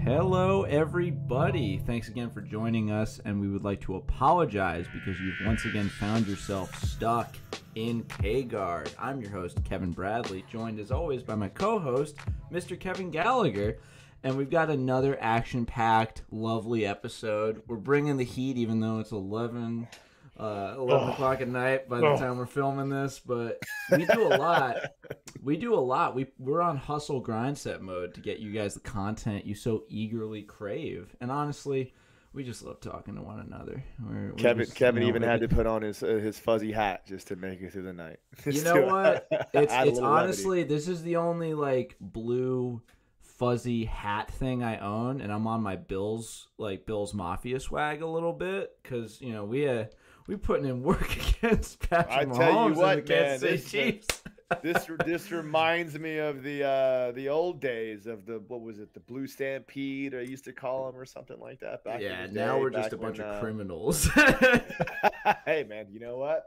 Hello, everybody. Thanks again for joining us, and we would like to apologize because you've once again found yourself stuck in K-Guard. I'm your host, Kevin Bradley, joined as always by my co-host, Mr. Kevin Gallagher, and we've got another action-packed, lovely episode. We're bringing the heat, even though it's 11 o'clock at night by the time we're filming this, but we do a lot. We're on hustle grind set mode to get you guys the content you so eagerly crave. And honestly, we just love talking to one another. Kevin even had to put on his fuzzy hat just to make it through the night. You know what? It's honestly, this is the only like blue fuzzy hat thing I own, and I'm on my Bills Mafia swag a little bit because we putting in work against Patrick Mahomes and the Kansas City Chiefs. This reminds me of the old days of the Blue Stampede, I used to call them, or something like that. Now we're just a bunch of criminals. Hey man, you know what?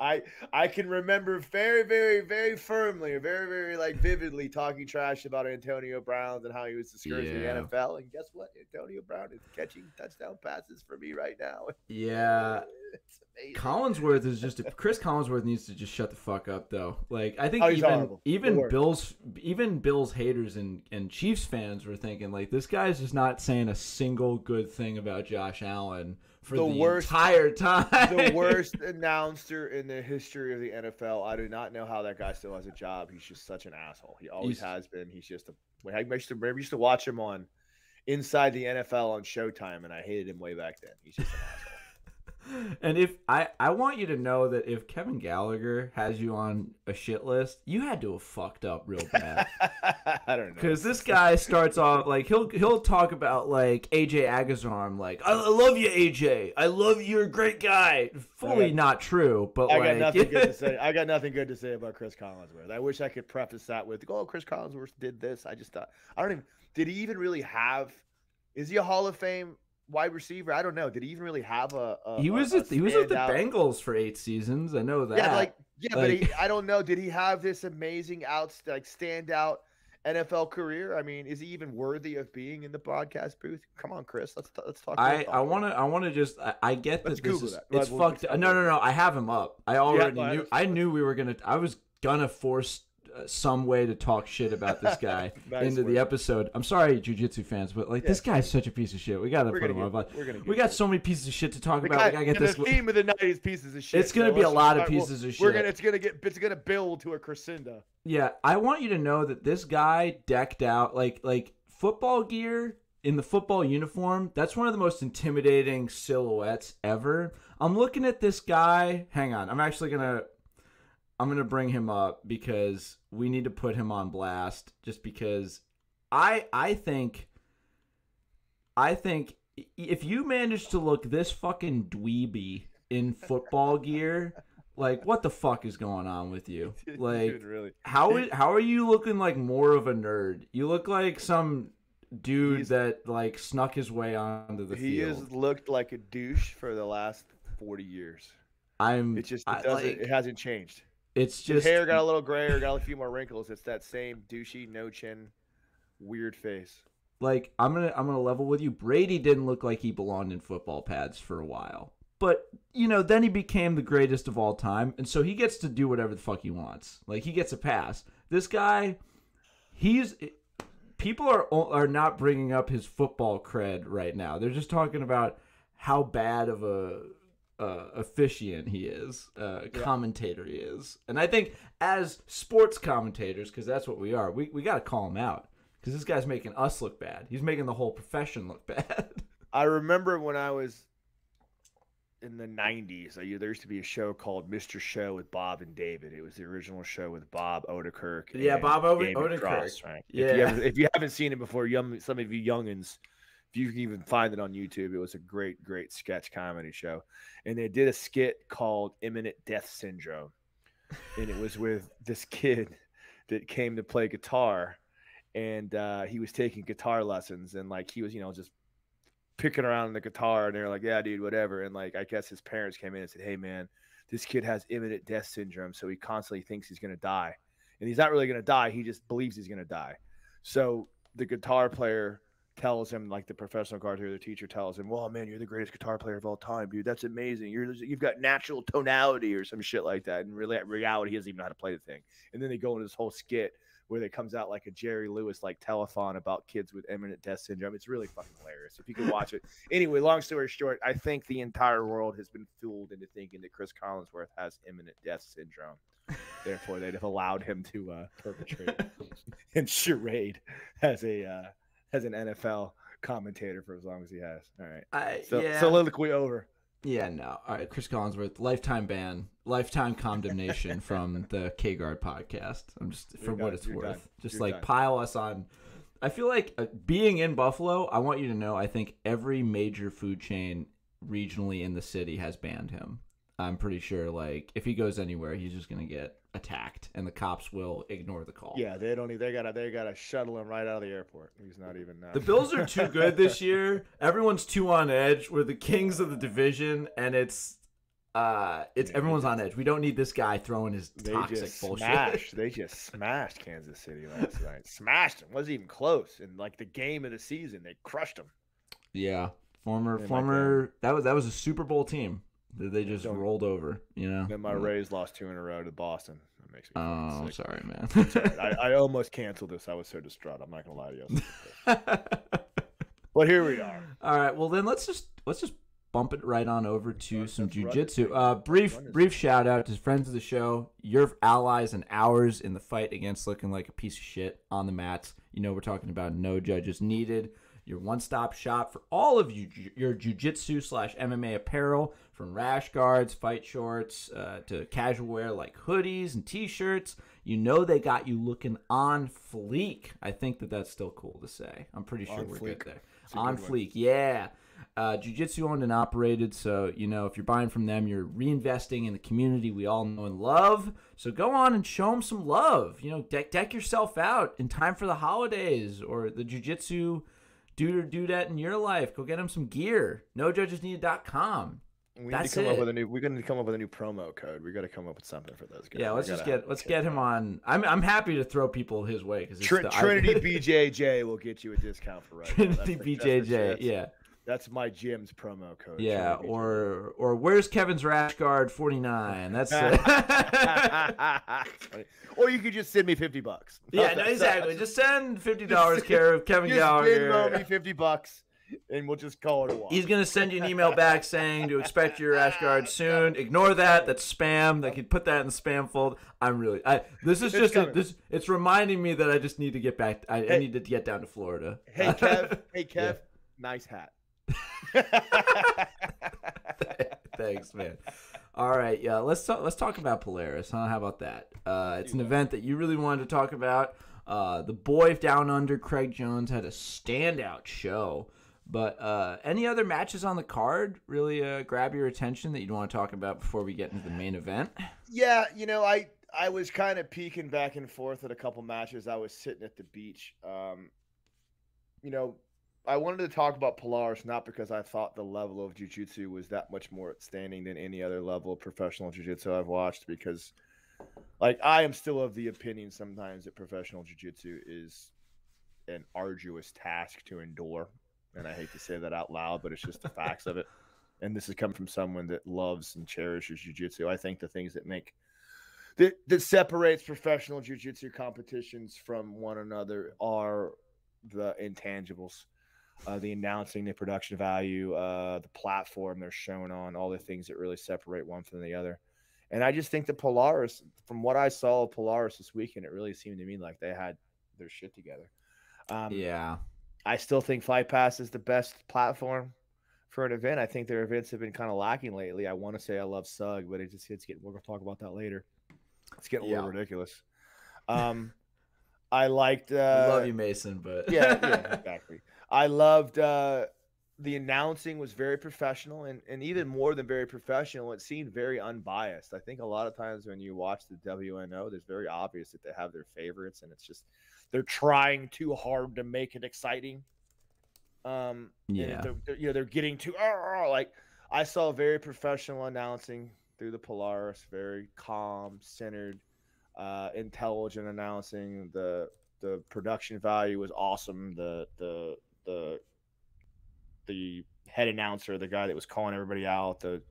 I can remember very, very, very firmly, very, very like vividly talking trash about Antonio Brown and how he was discouraging the NFL. And guess what? Antonio Brown is catching touchdown passes for me right now. Yeah. It's amazing. Cris Collinsworth needs to just shut the fuck up though. Like I think even Bills haters and Chiefs fans were thinking like this guy's just not saying a single good thing about Josh Allen for the entire time. The worst announcer in the history of the NFL. I do not know how that guy still has a job. He's just such an asshole. He always has been. He's just I used to watch him on Inside the NFL on Showtime, and I hated him way back then. He's just an asshole. And if I want you to know that if Kevin Gallagher has you on a shit list, you had to have fucked up real bad. I don't know, because this guy starts off like he'll talk about like AJ Agazarm, like I love you AJ, I love you, you're a great guy. Fully not true, but I got nothing good to say. I got nothing good to say about Cris Collinsworth. I wish I could preface that with, Cris Collinsworth did this. I just thought did he even really have? Is he a Hall of Fame wide receiver? I don't know. Did he even really have he was with the Bengals for 8 seasons. I know that. But I don't know. Did he have this amazing standout NFL career? I mean, is he even worthy of being in the broadcast booth? Come on, Chris. Let's talk. I want to just. I get that this is. It's fucked. No. I have him up. I already knew. I knew we were gonna. I was gonna force some way to talk shit about this guy into the episode. I'm sorry, jiu-jitsu fans, but this guy's such a piece of shit. We gotta put him on. We got so many pieces of shit to talk about. We gotta get this. The theme of the night is pieces of shit. It's gonna be a lot of pieces of shit. It's gonna build to a crescendo. Yeah, I want you to know that this guy decked out like football gear in the football uniform. That's one of the most intimidating silhouettes ever. I'm looking at this guy. Hang on, I'm gonna bring him up because we need to put him on blast. Just because I think if you manage to look this fucking dweeby in football gear, like what the fuck is going on with you? Like, dude, really? How are you looking like more of a nerd? You look like some dude that like snuck his way onto the field. He has looked like a douche for the last 40 years. It hasn't changed. It's just his hair got a little grayer, got a few more wrinkles. It's that same douchey, no chin, weird face. Like I'm gonna level with you. Brady didn't look like he belonged in football pads for a while, but then he became the greatest of all time, and so he gets to do whatever the fuck he wants. Like he gets a pass. This guy, people are not bringing up his football cred right now. They're just talking about how bad of a officiant he is, commentator he is. And I think as sports commentators, because that's what we are, we got to call him out because this guy's making us look bad. He's making the whole profession look bad. I remember when I was in the 90s, there used to be a show called Mr. Show with Bob and David. It was the original show with Bob Odenkirk. Yeah, Bob Odenkirk. Right? Yeah. If you haven't seen it before, some of you youngins, if you can even find it on YouTube, it was a great, great sketch comedy show. And they did a skit called Imminent Death Syndrome. And it was with this kid that came to play guitar. And he was taking guitar lessons. And like he was, just picking around the guitar. And they were like, yeah, dude, whatever. And like I guess his parents came in and said, hey, man, this kid has imminent death syndrome. So he constantly thinks he's going to die. And he's not really going to die. He just believes he's going to die. So the guitar player tells him, like the professional guitar teacher tells him, "Well, man, you're the greatest guitar player of all time, dude. That's amazing. You've got natural tonality or some shit like that." And really, in reality, he doesn't even know how to play the thing. And then they go into this whole skit where it comes out like a Jerry Lewis like telethon about kids with imminent death syndrome. It's really fucking hilarious if you can watch it. Anyway, long story short, I think the entire world has been fooled into thinking that Cris Collinsworth has imminent death syndrome. Therefore, they'd have allowed him to perpetrate and charade as an NFL commentator for as long as he has. All right. Soliloquy over. Yeah, no. All right, Cris Collinsworth, lifetime ban, lifetime condemnation from the K-Guard podcast. I'm just, for what it's worth. Just like pile us on. I feel like being in Buffalo, I want you to know, I think every major food chain regionally in the city has banned him. I'm pretty sure, like, if he goes anywhere, he's just going to get attacked, and the cops will ignore the call. Yeah, they gotta shuttle him right out of the airport. He's not even. The Bills are too good this year. Everyone's too on edge. We're the kings of the division, and it's everyone's on edge. We don't need this guy throwing his toxic bullshit. They just smashed Kansas City last night. Smashed them. Wasn't even close. In like the game of the season, they crushed them. Yeah, former. That was a Super Bowl team. They just rolled over, you know. Then my Rays lost 2 in a row to Boston. That makes me I'm sorry, man. Right. I almost canceled this. I was so distraught. I'm not gonna lie to you. But here we are. All right. Well, then let's just bump it right on over to some jiu-jitsu. Brief shout out to friends of the show, your allies and ours in the fight against looking like a piece of shit on the mats. You know, we're talking about No Judges Needed. Your one-stop shop for all of your jiu-jitsu/MMA apparel, from rash guards, fight shorts, to casual wear like hoodies and t-shirts. You know they got you looking on fleek. I think that's still cool to say. I'm pretty sure we're good there. On fleek, yeah. Jiu-jitsu owned and operated, so, you know, if you're buying from them, you're reinvesting in the community we all know and love. So go on and show them some love. You know, deck yourself out in time for the holidays or the jiu-jitsu dude or dudette in your life. Go get him some gear. NoJudgesNeeded.com. We need to come up with a new. We're going to come up with a new promo code. We got to come up with something for those guys. Yeah, let's get him on. I'm happy to throw people his way because Trinity BJJ will get you a discount for right. Trinity BJJ, yeah. That's my gym's promo code. Yeah, or where's Kevin's rash guard 49? That's Or you could just send me $50. Yeah, no, exactly. Just send $50 care of Kevin Gallagher. Just Venmo me $50. And we'll just call it a walk. He's going to send you an email back saying to expect your rash guard soon. Ignore that. That's spam. They could put that in the spam folder. It's reminding me that I just need to get back. I need to get down to Florida. Hey, Kev. Yeah. Nice hat. Thanks, man. All right. Yeah. Let's talk about Polaris. Huh? How about that? It's an event that you really wanted to talk about. The boy down under, Craig Jones, had a standout show. But any other matches on the card really grab your attention that you'd want to talk about before we get into the main event? Yeah, you know, I was kind of peeking back and forth at a couple matches. I was sitting at the beach. You know, I wanted to talk about Polaris not because I thought the level of jiu-jitsu was that much more outstanding than any other level of professional jiu-jitsu I've watched, because like I am still of the opinion sometimes that professional jiu-jitsu is an arduous task to endure. And I hate to say that out loud, but it's just the facts of it. And this has come from someone that loves and cherishes jiu-jitsu. I think the things that separates professional jiu-jitsu competitions from one another are the intangibles, the announcing, the production value, the platform they're shown on, all the things that really separate one from the other. And I just think that Polaris, from what I saw of Polaris this weekend, it really seemed to me like they had their shit together. Yeah. I still think Fight Pass is the best platform for an event. I think their events have been kind of lacking lately. I want to say I love SUG, but it's getting, we're going to talk about that later. It's getting a little ridiculous. I liked. I love you, Mason, but yeah, exactly. I loved the announcing was very professional, and even more than very professional, it seemed very unbiased. I think a lot of times when you watch the WNO, it's very obvious that they have their favorites, and it's just they're trying too hard to make it exciting. They're getting too like I saw very professional announcing through the Polaris, very calm, centered, intelligent announcing. The production value was awesome. The the head announcer, the guy that was calling everybody out, the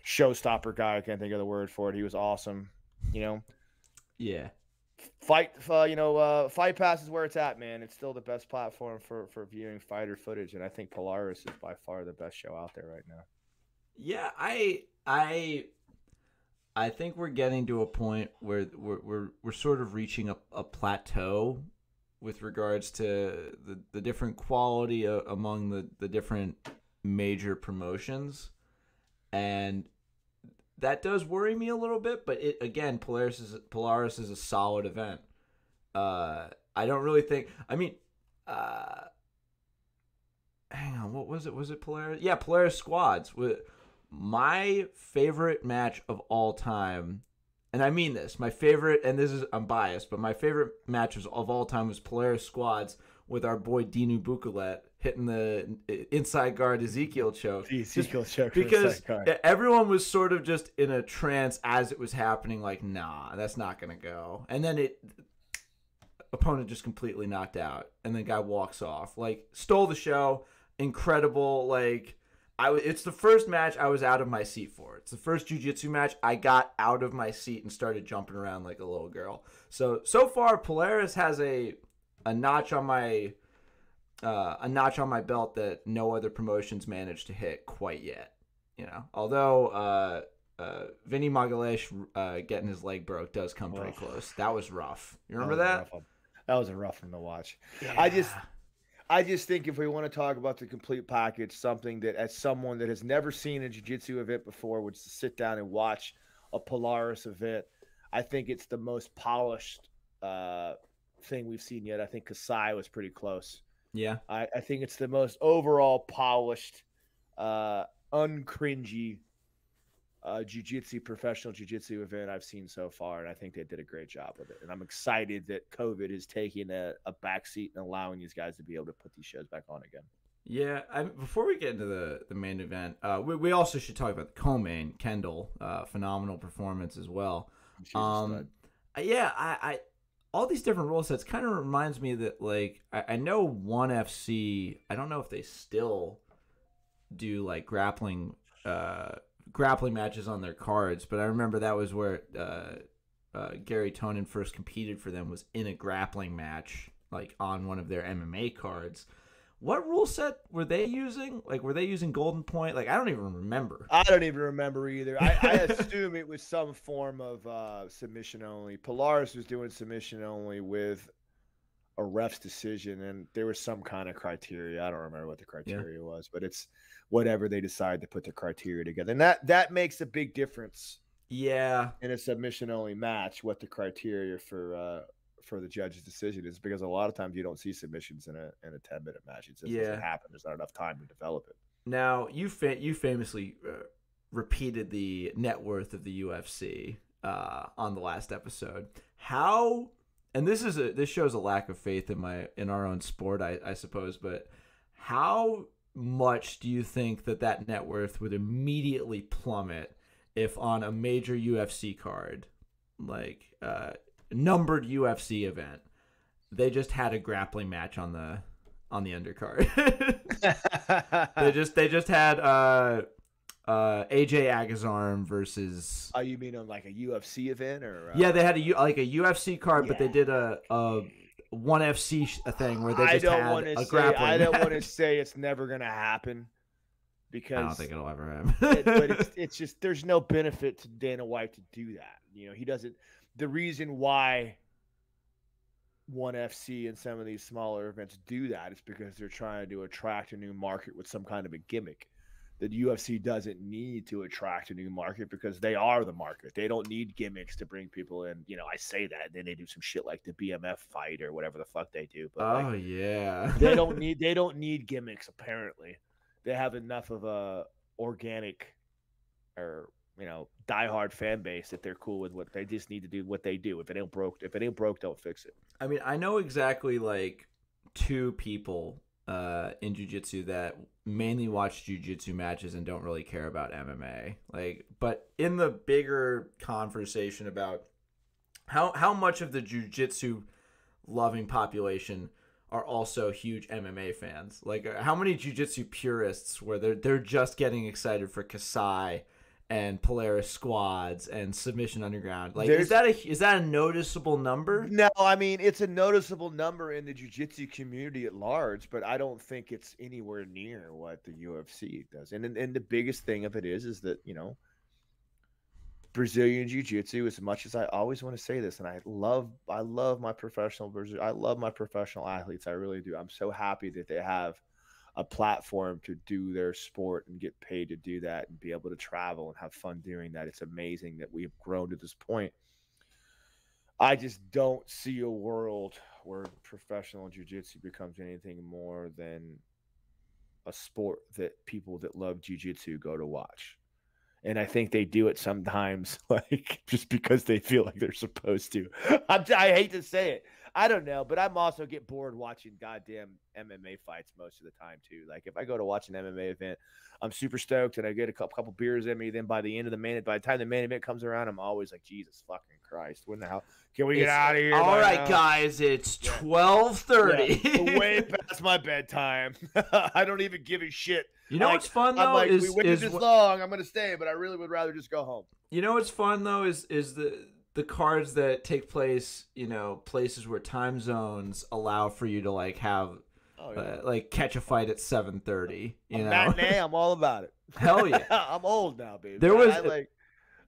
showstopper guy. I can't think of the word for it. He was awesome. Yeah. Fight Pass is where it's at, man. It's still the best platform for viewing fighter footage, and I think Polaris is by far the best show out there right now. Yeah, I think we're getting to a point where we're sort of reaching a plateau with regards to the different quality among the different major promotions, and that does worry me a little bit. But Polaris is a solid event. I don't really think. I mean, hang on, what was it? Was it Polaris? Yeah, Polaris Squads. My favorite match of all time, and I mean this, my favorite, and I'm biased, but my favorite matches of all time was Polaris Squads with our boy Dinu Bukulet hitting the inside guard Ezekiel choke. Because everyone was sort of just in a trance as it was happening, like, nah, that's not going to go. And then opponent just completely knocked out, and the guy walks off. Like, stole the show, incredible, like... It's the first match I was out of my seat for. It's the first jiu-jitsu match I got out of my seat and started jumping around like a little girl. So far, Polaris has a notch on my belt that no other promotions managed to hit quite yet. Although Vinny Magalhaes getting his leg broke does come pretty close. That was rough. You remember that? That was a rough one to watch. Yeah. I just think if we want to talk about the complete package, something that as someone that has never seen a jiu-jitsu event before, would sit down and watch a Polaris event, I think it's the most polished thing we've seen yet. I think Kasai was pretty close. Yeah. I think it's the most overall polished, uncringy professional jiu-jitsu event I've seen so far, and I think they did a great job with it. And I'm excited that COVID is taking a backseat and allowing these guys to be able to put these shows back on again. Yeah, before we get into the main event, we also should talk about the co-main, Kendall. Phenomenal performance as well. I all these different rule sets kind of reminds me that, like, I know ONE FC, I don't know if they still do like grappling matches on their cards, but I remember that was where Gary Tonin first competed for them, was in a grappling match, like on one of their MMA cards. What rule set were they using? Like, were they using Golden Point? Like, I don't even remember. I don't even remember either. I assume it was some form of submission only. Polaris was doing submission only with a ref's decision, and there was some kind of criteria. I don't remember what the criteria was, but it's whatever they decide to put the criteria together. And that makes a big difference. Yeah. In a submission only match, what the criteria for the judge's decision is, because a lot of times you don't see submissions in a 10-minute match. It just doesn't happen. There's not enough time to develop it. Now, you famously repeated the net worth of the UFC on the last episode. How, and this shows a lack of faith in our own sport, I suppose, but how much do you think that net worth would immediately plummet if on a major UFC card, like numbered UFC event, they just had a grappling match on the undercard? they just had AJ Agazarm versus. Oh, you mean on like a UFC event, or? Yeah, they had a UFC card, but they did a ONE FC thing where they just had a grappling match. I don't want to say it's never going to happen, because I don't think it'll ever happen. But it's just, there's no benefit to Dana White to do that. He doesn't. The reason why ONE FC and some of these smaller events do that is because they're trying to attract a new market with some kind of a gimmick. The UFC doesn't need to attract a new market because they are the market. They don't need gimmicks to bring people in. I say that, and then they do some shit like the BMF fight or whatever the fuck they do. But they don't need gimmicks. Apparently, they have enough of a organic or diehard fan base that they're cool with what they just need to do. What they do. If it ain't broke, don't fix it. I mean, I know exactly like two people in jiu-jitsu that mainly watch jiu-jitsu matches and don't really care about MMA. Like, but in the bigger conversation about how much of the jiu-jitsu loving population are also huge MMA fans. Like, how many jiu-jitsu purists where they're just getting excited for Kasai and Polaris squads and Submission Underground? Like, is that a noticeable number? No, I mean, it's a noticeable number in the jiu-jitsu community at large, but I don't think it's anywhere near what the UFC does. And the biggest thing of it is that, you know, Brazilian jiu-jitsu, as much as I always want to say this, and I love my professional athletes. I really do. I'm so happy that they have a platform to do their sport and get paid to do that and be able to travel and have fun doing that. It's amazing that we've grown to this point. I just don't see a world where professional jiu-jitsu becomes anything more than a sport that people that love jiu-jitsu go to watch. And I think they do it sometimes, like, just because they feel like they're supposed to. I hate to say it. I don't know, but I'm also get bored watching goddamn MMA fights most of the time too. Like, if I go to watch an MMA event, I'm super stoked and I get a couple beers in me. Then by the time the main event comes around, I'm always like, Jesus fucking Christ, when the hell can we get out of here? All right, guys, it's 12:30. Yeah, way past my bedtime. I don't even give a shit. You know what's fun though? I'm like, we waited this long. I'm gonna stay, but I really would rather just go home. You know what's fun though is the cards that take place, you know, places where time zones allow for you to like have like catch a fight at 7:30. You know, matinee, I'm all about it. Hell yeah, I'm old now, baby.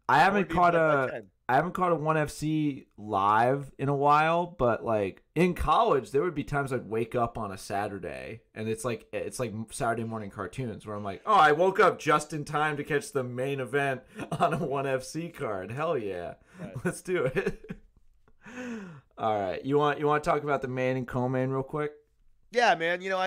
I haven't caught a 1FC live in a while, but like in college, there would be times I'd wake up on a Saturday and it's like Saturday morning cartoons where I'm like, oh, I woke up just in time to catch the main event on a 1FC card. Hell yeah, right. Let's do it. All right, you want to talk about the main and co-main real quick? Yeah, man. You know,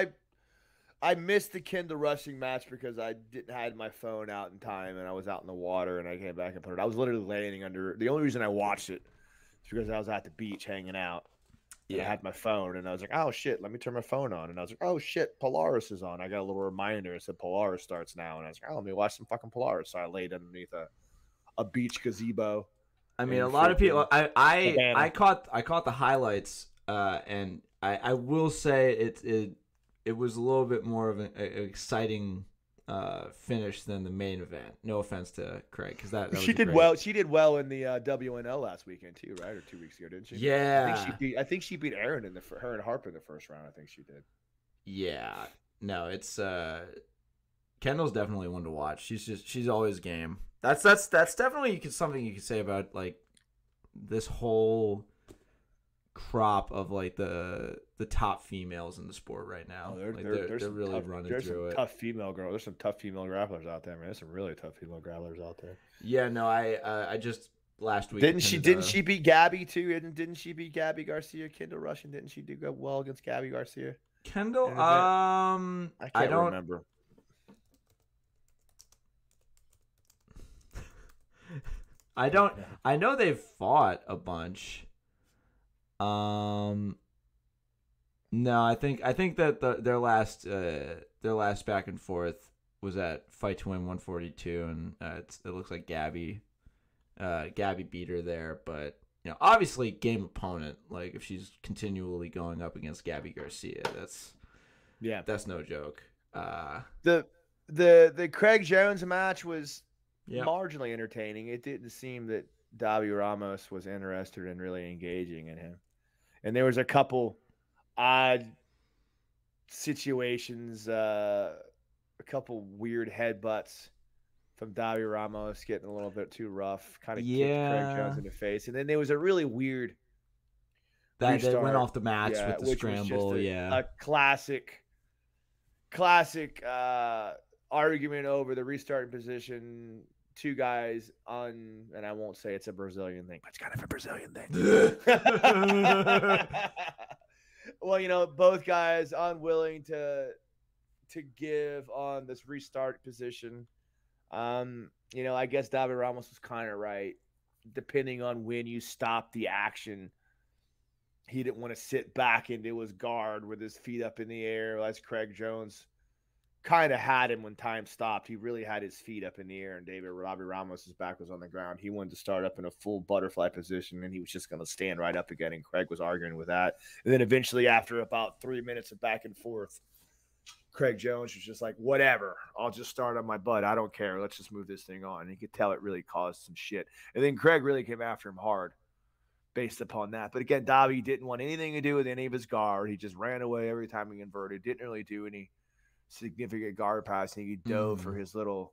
I missed the Kendall rushing match because I didn't have my phone out in time and I was out in the water and I came back and put it. I was literally laying under. The only reason I watched it is because I was at the beach hanging out. Yeah, I had my phone and I was like, oh shit, let me turn my phone on. And I was like, oh shit, Polaris is on. I got a little reminder. It said Polaris starts now. And I was like, oh, let me watch some fucking Polaris. So I laid underneath a beach gazebo. I mean, a lot of people. I caught the highlights, and I will say it was a little bit more of an exciting finish than the main event. No offense to Craig, because that she did well. She did well in the WNL last weekend too, right? Or 2 weeks ago, didn't she? Yeah. I think she beat Aaron in her and Harp in the first round. I think she did. Yeah. No, it's Kendall's definitely one to watch. She's always game. That's definitely something you could say about like this whole crop of like the top females in the sport right now. Oh, they're really running through it. Tough female girl. There's some tough female grapplers out there, man. There's some really tough female grapplers out there. Yeah, no, I just last week didn't she beat Gabby too? Didn't she beat Gabby Garcia? Kendall Rushing, didn't she do well against Gabby Garcia? Kendall, I don't remember. I know they've fought a bunch. No, I think that their last back and forth was at Fight to Win 142, and it looks like Gabby beat her there. But you know, obviously, game opponent. Like if she's continually going up against Gabby Garcia, that's no joke. The Craig Jones match was marginally entertaining. It didn't seem that Davi Ramos was interested in really engaging in him. And there was a couple odd situations, a couple weird headbutts from Davi Ramos getting a little bit too rough, kind of kicked Craig Jones in the face. And then there was a really weird that they went off the mats with the scramble. A classic argument over the restarting position. Two guys on, and I won't say it's a Brazilian thing, but it's kind of a Brazilian thing. Well, you know, both guys unwilling to give on this restart position. You know, I guess Davi Ramos was kind of right. Depending on when you stop the action, he didn't want to sit back into his guard with his feet up in the air as Craig Jones kind of had him when time stopped. He really had his feet up in the air, and Robbie Ramos's back was on the ground. He wanted to start up in a full butterfly position, and he was just going to stand right up again, and Craig was arguing with that. And then eventually, after about 3 minutes of back and forth, Craig Jones was just like, whatever, I'll just start on my butt. I don't care. Let's just move this thing on. And you could tell it really caused some shit. And then Craig really came after him hard based upon that. But again, Dobby didn't want anything to do with any of his guard. He just ran away every time he inverted. Didn't really do any significant guard passing. He dove for his little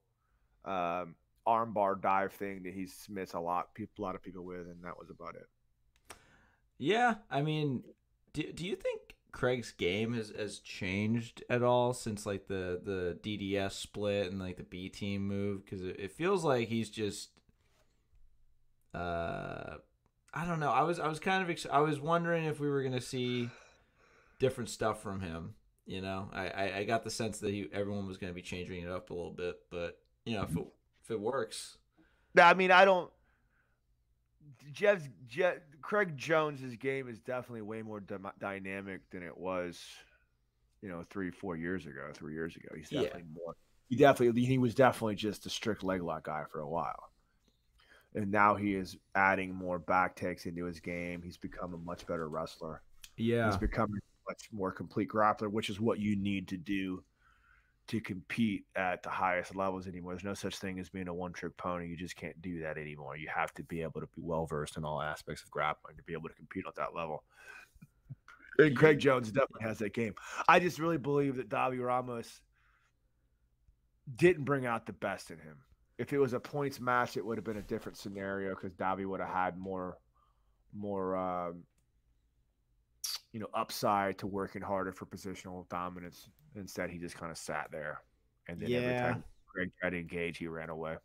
armbar dive thing that he submits a lot of people with, and that was about it. Yeah, I mean, do you think Craig's game has changed at all since like the DDS split and like the B team move? Because it feels like he's just I don't know. I was kind of I was wondering if we were gonna see different stuff from him. You know, I got the sense that everyone was going to be changing it up a little bit, but you know, if it works. I mean, I don't. Craig Jones's game is definitely way more dynamic than it was, 3 years ago. He's definitely more. He was definitely just a strict leg lock guy for a while, and now he is adding more back takes into his game. He's become a much better wrestler. Yeah, he's becoming much more complete grappler, which is what you need to do to compete at the highest levels anymore. There's no such thing as being a one-trick pony. You just can't do that anymore. You have to be able to be well-versed in all aspects of grappling to be able to compete at that level. And Craig Jones definitely has that game. I just really believe that Davi Ramos didn't bring out the best in him. If it was a points match, it would have been a different scenario because Davi would have had more upside to working harder for positional dominance. Instead, he just kind of sat there, and then every time Greg tried to engage, he ran away.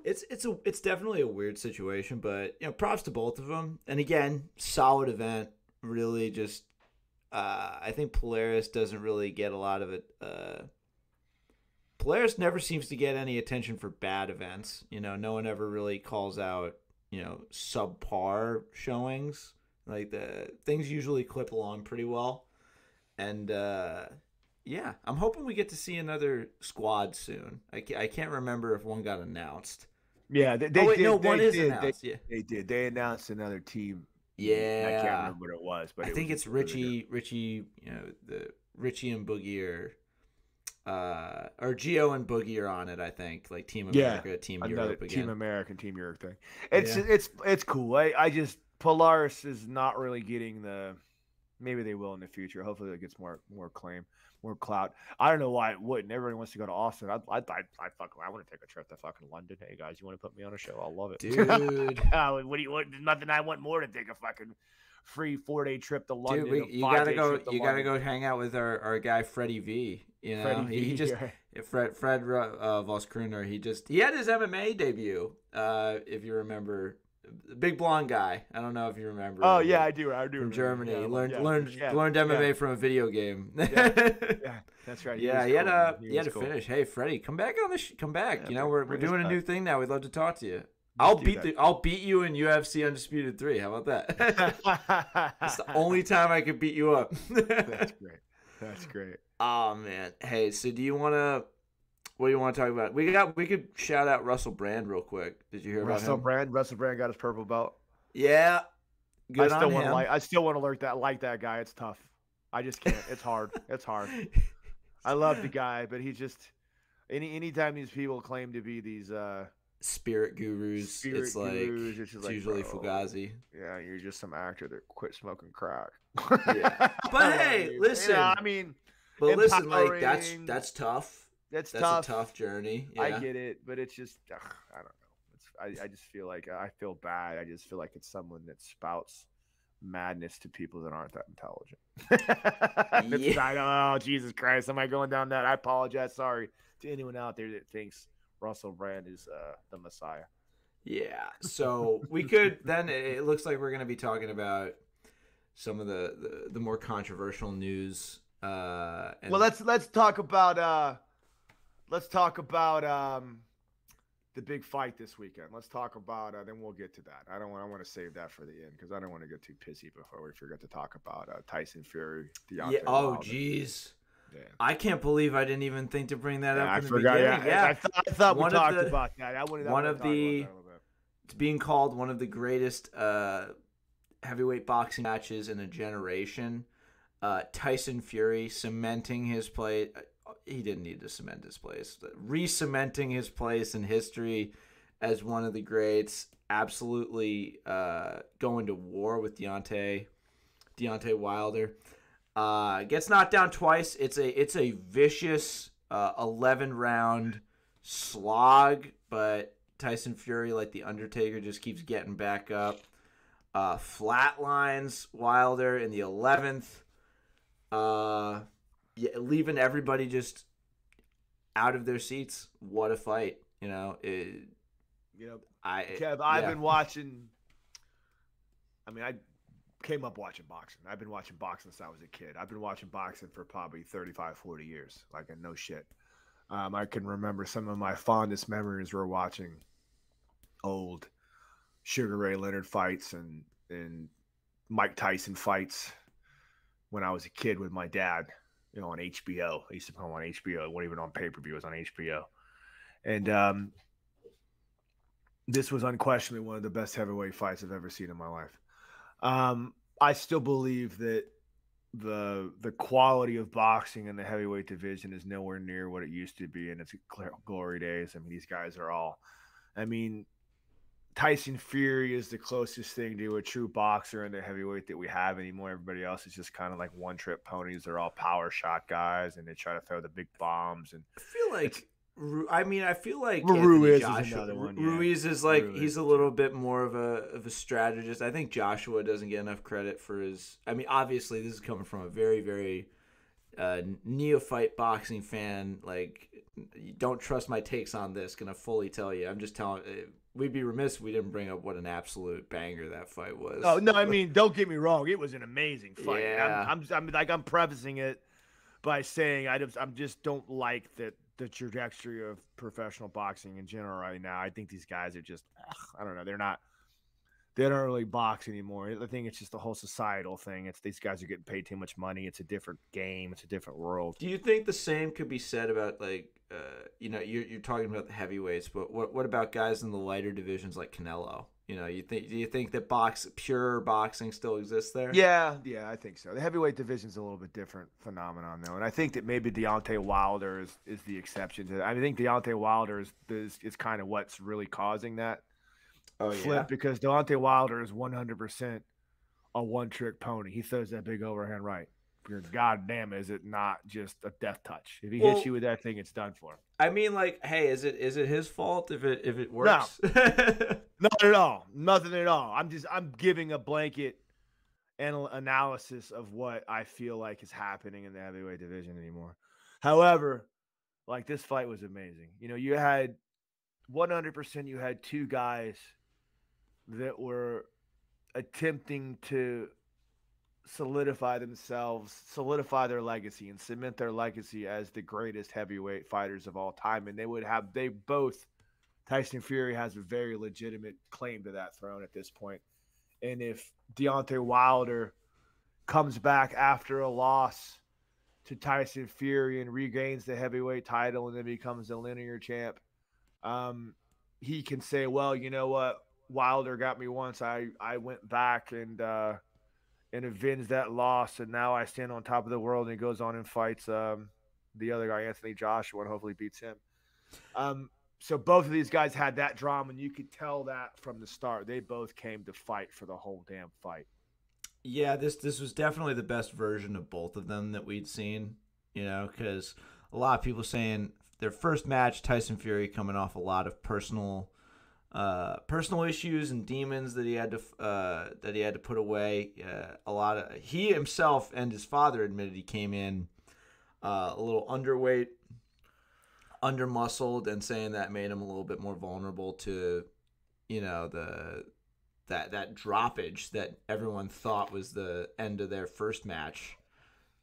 It's definitely a weird situation, but props to both of them. And again, solid event. Really, just I think Polaris doesn't really get a lot of it. Polaris never seems to get any attention for bad events. No one ever really calls out subpar showings. Like the things usually clip along pretty well. And I'm hoping we get to see another squad soon. I can't remember if one got announced. Yeah, one is announced. They did. They announced another team. Yeah, I can't remember what it was, but I think it's Richie. The Richie and Boogie or Gio and Boogie are on it. I think like Team America, Team Europe again. Team American, Team Europe thing. It's cool. I just Polaris is not really getting the. Maybe they will in the future. Hopefully, it gets more claim, more clout. I don't know why it wouldn't. Everybody wants to go to Austin. I want to take a trip to fucking London. Hey guys, you want to put me on a show? I'll love it, dude. What do you want? There's nothing I want more to take a fucking free 4-day trip to London. Dude, you gotta go. You gotta go hang out with our guy Freddie V. Fred Voskruner. He had his MMA debut. If you remember. Big blonde guy. I don't know if you remember. Oh yeah, I do. From Germany. Yeah, learned MMA from a video game. Yeah, that's right. He had to finish. Hey, Freddie, come back on the come back. Yeah, we're doing a new thing now. We'd love to talk to you. I'll beat you in UFC Undisputed 3. How about that? It's the only time I could beat you up. That's great. Oh man. Hey, so do you want to? What do you want to talk about? We could shout out Russell Brand real quick. Did you hear about him? Russell Brand got his purple belt. Yeah. Good I still want to like that guy. It's tough. I just can't. It's hard. It's hard. I love the guy, but he's just anytime these people claim to be these spirit gurus, it's usually Fugazi. Yeah, you're just some actor that quit smoking crack. Yeah. But hey, listen. Listen, like that's tough. That's tough. A tough journey. Yeah. I get it, but it's just I don't know. I just feel like I feel bad. I just feel like it's someone that spouts madness to people that aren't that intelligent. Oh, Jesus Christ. Am I going down that? I apologize. Sorry to anyone out there that thinks Russell Brand is the Messiah. Yeah. So we could then it looks like we're going to be talking about some of the more controversial news. Well, let's talk about the big fight this weekend. Let's talk about then we'll get to that. I want to save that for the end because I don't want to get too pissy before we forget to talk about Tyson Fury. Deontay Wilder. Geez. Yeah. I can't believe I didn't even think to bring that up I in the forgot. beginning. Yeah, I thought we One of talked the- about that. I wanted to one talk of about that a the little bit. It's being called one of the greatest heavyweight boxing matches in a generation. Tyson Fury cementing his place. He didn't need to cement his place. Re-cementing his place in history as one of the greats. Absolutely going to war with Deontay Wilder. Gets knocked down twice. It's a vicious 11-round slog, but Tyson Fury, like the Undertaker, just keeps getting back up. Flatlines Wilder in the 11th. Leaving everybody just out of their seats. What a fight. Kev, I've been watching. I mean, I came up watching boxing. I've been watching boxing since I was a kid. I've been watching boxing for probably 35, 40 years. Like, no shit. I can remember some of my fondest memories were watching old Sugar Ray Leonard fights and Mike Tyson fights when I was a kid with my dad, on HBO. I used to put them on HBO. It wasn't even on pay-per-view. It was on HBO. And this was unquestionably one of the best heavyweight fights I've ever seen in my life. I still believe that the quality of boxing in the heavyweight division is nowhere near what it used to be in its glory days. I mean, these guys are all – Tyson Fury is the closest thing to a true boxer in the heavyweight that we have anymore. Everybody else is just kind of like one-trip ponies. They're all power shot guys, and they try to throw the big bombs. And I feel like Ruiz is another one. Yeah. Ruiz is he's a little bit more of a strategist. I think Joshua doesn't get enough credit for his. I mean, obviously, this is coming from a very, very neophyte boxing fan. Like, you don't trust my takes on this. Gonna fully tell you. I'm just telling. We'd be remiss if we didn't bring up what an absolute banger that fight was. Oh no, I mean, don't get me wrong. It was an amazing fight. Yeah. I'm prefacing it by saying I just don't like that. The trajectory of professional boxing in general right now. I think these guys are just, I don't know. They don't really box anymore. I think it's just a whole societal thing. It's these guys are getting paid too much money. It's a different game. It's a different world. Do you think the same could be said about you're talking about the heavyweights, but what about guys in the lighter divisions like Canelo? Do you think that pure boxing still exists there? Yeah, I think so. The heavyweight division is a little bit different phenomenon, though, and I think that maybe Deontay Wilder is the exception to that. I think Deontay Wilder is kind of what's really causing that flip, because Deontay Wilder is 100% a one-trick pony. He throws that big overhand right. Goddamn, is it not just a death touch? If he hits you with that thing, it's done for him. I mean, hey, is it his fault if it works? No, not at all. Nothing at all. I'm giving a blanket analysis of what I feel like is happening in the heavyweight division anymore. However, this fight was amazing. You had 100%. You had two guys that were attempting to solidify their legacy, and cement their legacy as the greatest heavyweight fighters of all time. And Tyson Fury has a very legitimate claim to that throne at this point. And if Deontay Wilder comes back after a loss to Tyson Fury and regains the heavyweight title and then becomes a linear champ, he can say, well, you know what? Wilder got me once. I went back and avenged that loss, and now I stand on top of the world. And he goes on and fights the other guy, Anthony Joshua, and hopefully beats him. So both of these guys had that drama, and you could tell that from the start. They both came to fight for the whole damn fight. Yeah, this was definitely the best version of both of them that we'd seen, because a lot of people saying their first match, Tyson Fury coming off a lot of personal issues and demons that he had to put away. He himself and his father admitted he came in a little underweight, under-muscled, and saying that made him a little bit more vulnerable to, that droppage that everyone thought was the end of their first match.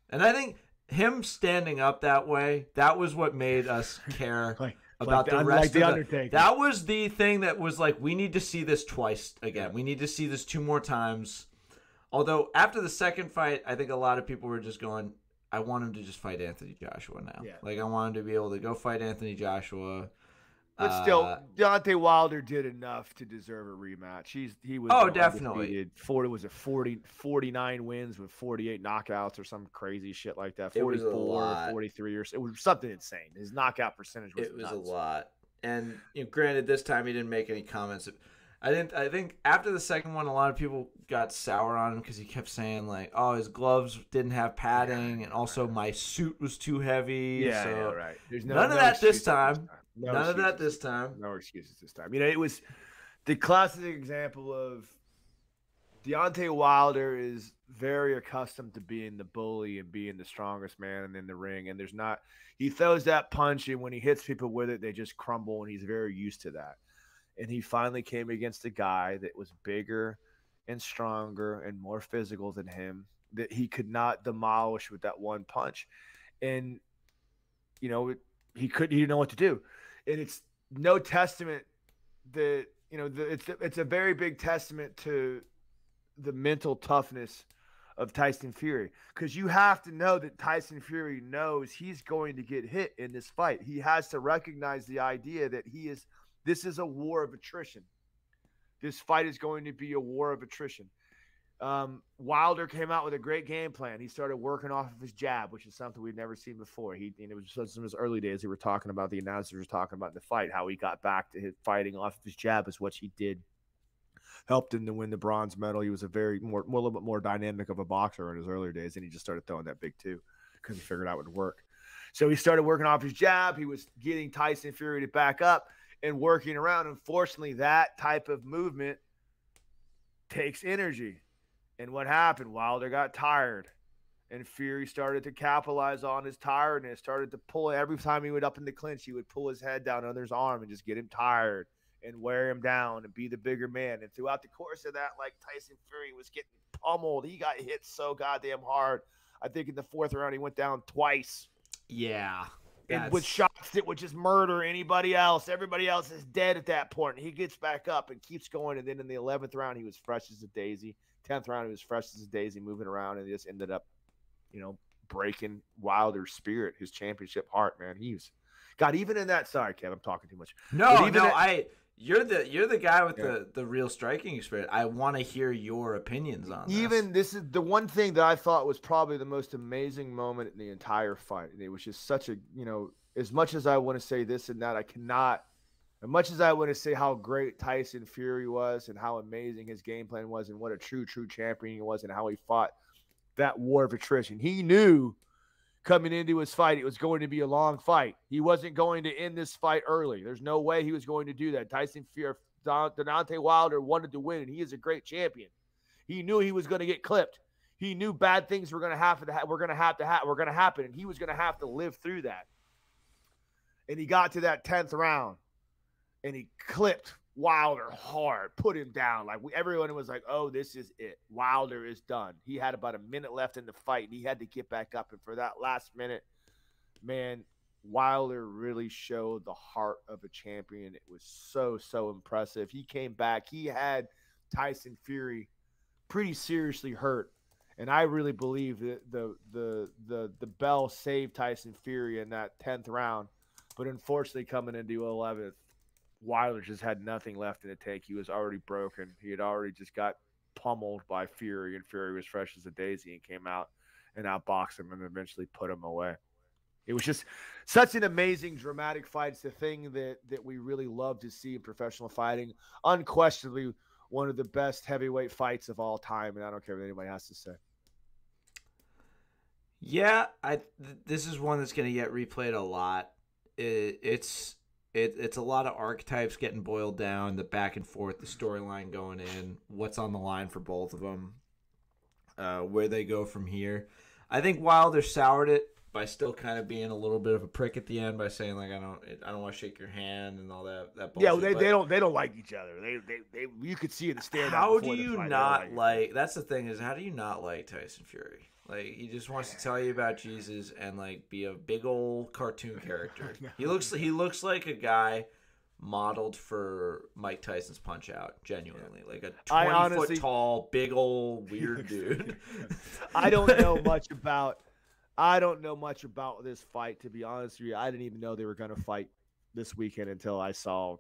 And I think him standing up that way, that was what made us care about the rest of the Undertaker. That was the thing that was we need to see this twice again. We need to see this two more times. Although after the second fight, I think a lot of people were just going, I want him to just fight Anthony Joshua now. Yeah. Like, I want him to be able to go fight Anthony Joshua. But still, Deontay Wilder did enough to deserve a rematch. He was definitely 49 wins with 48 knockouts or some crazy shit like that. 44, 43 or it was something insane. His knockout percentage was nuts. A lot. And granted, this time he didn't make any comments. I think after the second one, a lot of people got sour on him because he kept saying like, "Oh, his gloves didn't have padding, and also my suit was too heavy." Yeah, so yeah, right. There's none of that this time. No None excuses. of that this time. No excuses this time. You know, it was the classic example of Deontay Wilder is very accustomed to being the bully and being the strongest man in the ring. And he throws that punch, and when he hits people with it, they just crumble, and he's very used to that. And he finally came against a guy that was bigger and stronger and more physical than him that he could not demolish with that one punch. And, you know, he didn't know what to do. And it's no testament that, you know, it's a very big testament to the mental toughness of Tyson Fury, because you have to know that Tyson Fury knows he's going to get hit in this fight. He has to recognize the idea that this is a war of attrition. This fight is going to be a war of attrition. Wilder came out with a great game plan. He started working off of his jab, which is something we'd never seen before. It was just in his early days. They were talking about, the announcers were talking about in the fight, how he got back to his fighting off of his jab is what he did. Helped him to win the bronze medal. He was a little bit more dynamic of a boxer in his earlier days, and he just started throwing that big two because he figured out it would work. So he started working off his jab. He was getting Tyson Fury to back up and working around. Unfortunately, that type of movement takes energy. And what happened? Wilder got tired, and Fury started to capitalize on his tiredness, started to pull. Every time he went up in the clinch, he would pull his head down under his arm and just get him tired and wear him down and be the bigger man. And throughout the course of that, like, Tyson Fury was getting pummeled. He got hit so goddamn hard. I think in the fourth round, he went down twice. Yeah. And with shots that would just murder anybody else. Everybody else is dead at that point. And he gets back up and keeps going. And then in the 11th round, he was fresh as a daisy. 10th round, he was fresh as a daisy, moving around, and he just ended up, you know, breaking Wilder's spirit, his championship heart, man. Even in that, sorry, Kev, I'm talking too much. You're the guy with the real striking experience. I want to hear your opinions on this. This is the one thing that I thought was probably the most amazing moment in the entire fight. And it was just such a, you know, as much as I want to say this and that, I cannot, as much as I want to say how great Tyson Fury was and how amazing his game plan was and what a true champion he was and how he fought that war of attrition. He knew coming into his fight, it was going to be a long fight. He wasn't going to end this fight early. There's no way he was going to do that. Tyson Fury, Deontay Wilder wanted to win, and he is a great champion. He knew he was going to get clipped. He knew bad things were going to happen, and he was going to have to live through that. And he got to that 10th round, and he clipped Wilder hard, put him down. Like, everyone was like, oh, this is it. Wilder is done. He had about a minute left in the fight, and he had to get back up. And for that last minute, man, Wilder really showed the heart of a champion. It was so impressive. He came back. He had Tyson Fury pretty seriously hurt. And I really believe that the bell saved Tyson Fury in that 10th round. But unfortunately, coming into 11th, Wilder just had nothing left in the tank. He was already broken. He had already just got pummeled by Fury, and Fury was fresh as a daisy and came out and outboxed him and eventually put him away. It was just such an amazing, dramatic fight. It's the thing that we really love to see in professional fighting. Unquestionably, one of the best heavyweight fights of all time, and I don't care what anybody has to say. Yeah, this is one that's going to get replayed a lot. It's a lot of archetypes getting boiled down, the back and forth, the storyline going in, what's on the line for both of them, where they go from here. I think Wilder soured it by still kind of being a little bit of a prick at the end by saying, like, I don't want to shake your hand and all that bullshit. Yeah, they don't like each other. They you could see in the stare. How do you not like? That's the thing, is how do you not like Tyson Fury? Like, he just wants to tell you about Jesus and, like, be a big old cartoon character. He looks like a guy modeled for Mike Tyson's Punch-Out, genuinely. Like a 20-foot tall, big old weird dude. I don't know much about I don't know much about this fight, to be honest with you. I didn't even know they were going to fight this weekend until I saw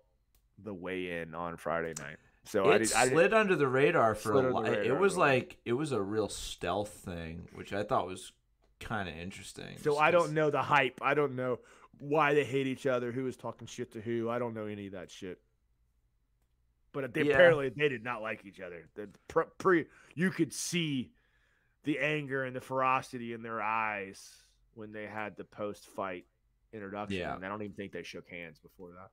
the weigh-in on Friday night. So it slid under the radar for a while. It was like it was a real stealth thing, which I thought was kind of interesting. So I don't know the hype. I don't know why they hate each other, who is talking shit to who. I don't know any of that shit. But apparently they did not like each other. You could see the anger and the ferocity in their eyes when they had the post-fight introduction. Yeah. And I don't even think they shook hands before that.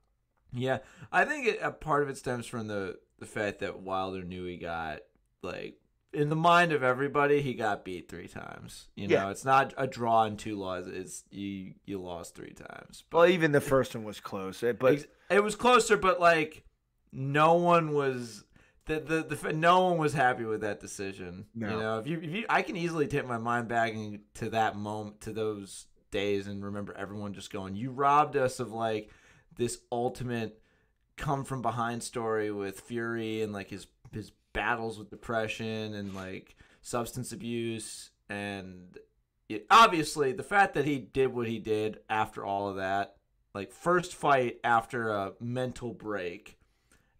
Yeah, I think a part of it stems from the fact that Wilder knew he got, like, in the mind of everybody, he got beat 3 times. You know, it's not a draw and 2 losses. It's you lost 3 times. But well, even the first one was close. But it was closer, but like no one was no one was happy with that decision. No. You know, if you I can easily take my mind back to that moment, to those days, and remember everyone just going, "You robbed us of like this ultimate come from behind story with Fury and like his battles with depression and like substance abuse." And obviously the fact that he did what he did after all of that, like first fight after a mental break,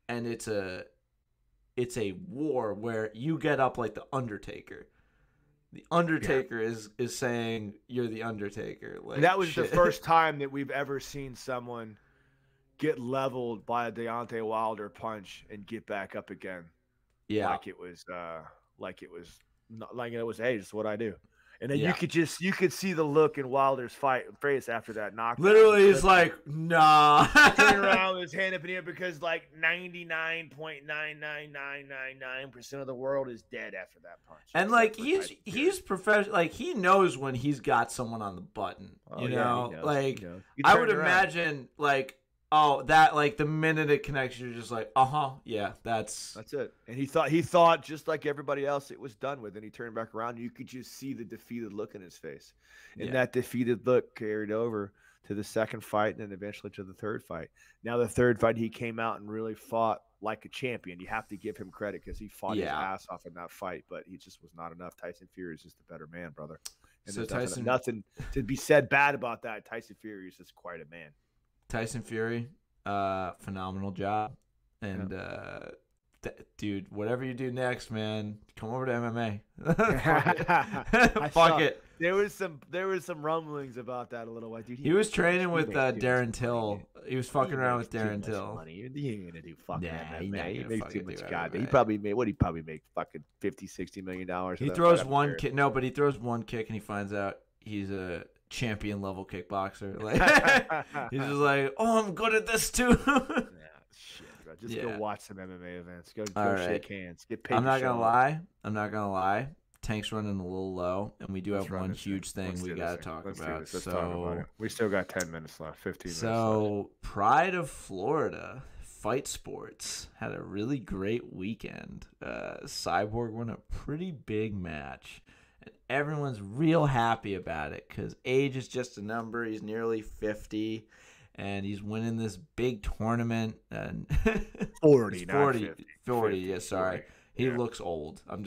and it's a war where you get up like the Undertaker. The Undertaker is saying you're the Undertaker. Like, that was the first time that we've ever seen someone get leveled by a Deontay Wilder punch and get back up again. Yeah, like it was hey, it's what I do. And then you could see the look in Wilder's face after that knockdown. Literally, he's like, nah. Turning around with his hand up in the air because like 99.99999% of the world is dead after that punch. And like he's professional. Like he knows when he's got someone on the button. You know, like I would imagine like. Oh, that like the minute it connects, you're just like, yeah, that's it. And he thought just like everybody else, it was done with. And he turned back around, and you could just see the defeated look in his face, and that defeated look carried over to the second fight, and then eventually to the third fight. Now the third fight, he came out and really fought like a champion. You have to give him credit because he fought his ass off in that fight, but he just was not enough. Tyson Fury is just a better man, brother. And so there's nothing to be said bad about that. Tyson Fury is just quite a man. Tyson Fury, phenomenal job. And, dude, whatever you do next, man, come over to MMA. Fuck it. There was some rumblings about that a little while. Dude, he was training with Darren Till. He was fucking around with Darren Till. He ain't gonna do fucking MMA. He makes too much goddamn. He probably make fucking $50-60 million. He throws one kick. No, but he throws one kick and he finds out he's a champion level kickboxer. Like he's just like, I'm good at this too. Shit, bro. Just go watch some MMA events. Go shake hands. Get paid. I'm not gonna lie. Tank's running a little low, and we do have one huge thing we gotta talk about. So we still got 10 minutes left. 15 minutes. So Pride of Florida Fight Sports had a really great weekend. Cyborg won a pretty big match. Everyone's real happy about it because age is just a number. He's nearly 50, and he's winning this big tournament. And 40, 40. Yeah, sorry. 40. He looks old. I'm